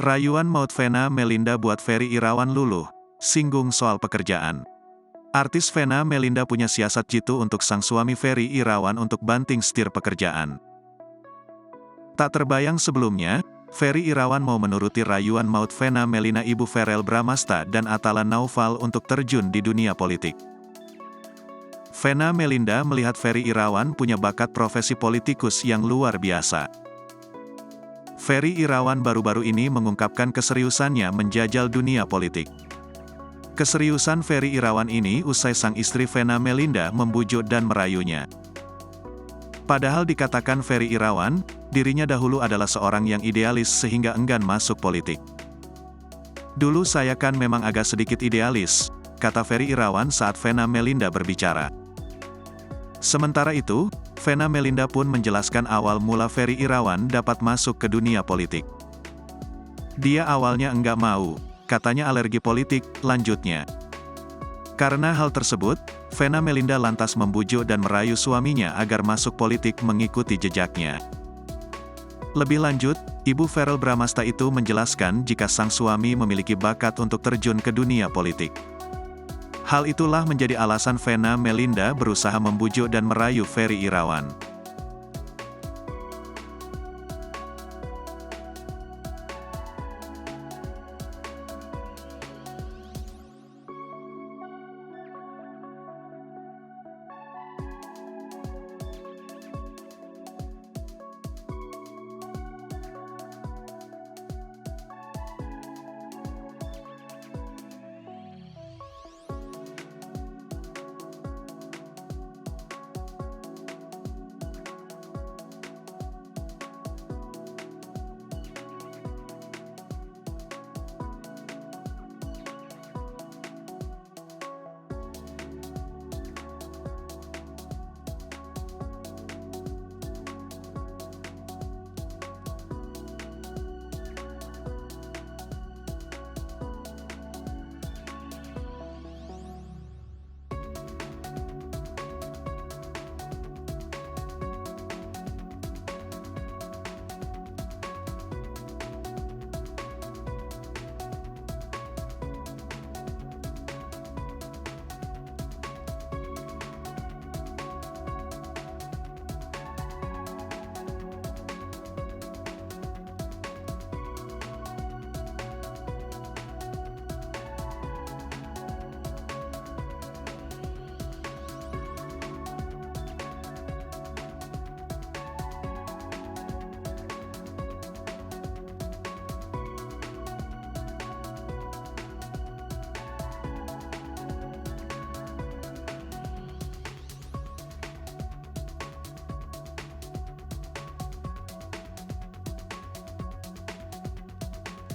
Rayuan maut Vena Melinda buat Ferry Irawan luluh, singgung soal pekerjaan. Artis Vena Melinda punya siasat jitu untuk sang suami Ferry Irawan untuk banting setir pekerjaan. Tak terbayang sebelumnya, Ferry Irawan mau menuruti rayuan maut Vena Melinda ibu Verrell Bramasta dan Atala Naufal untuk terjun di dunia politik. Vena Melinda melihat Ferry Irawan punya bakat profesi politikus yang luar biasa. Ferry Irawan baru-baru ini mengungkapkan keseriusannya menjajal dunia politik. Keseriusan Ferry Irawan ini usai sang istri Vena Melinda membujuk dan merayunya. Padahal dikatakan Ferry Irawan, dirinya dahulu adalah seorang yang idealis sehingga enggan masuk politik. "Dulu saya kan memang agak sedikit idealis," kata Ferry Irawan saat Vena Melinda berbicara. Sementara itu, Vena Melinda pun menjelaskan awal mula Ferry Irawan dapat masuk ke dunia politik. "Dia awalnya enggak mau, katanya alergi politik," lanjutnya. Karena hal tersebut, Vena Melinda lantas membujuk dan merayu suaminya agar masuk politik mengikuti jejaknya. Lebih lanjut, Ibu Verrell Bramasta itu menjelaskan jika sang suami memiliki bakat untuk terjun ke dunia politik. Hal itulah menjadi alasan Vena Melinda berusaha membujuk dan merayu Ferry Irawan.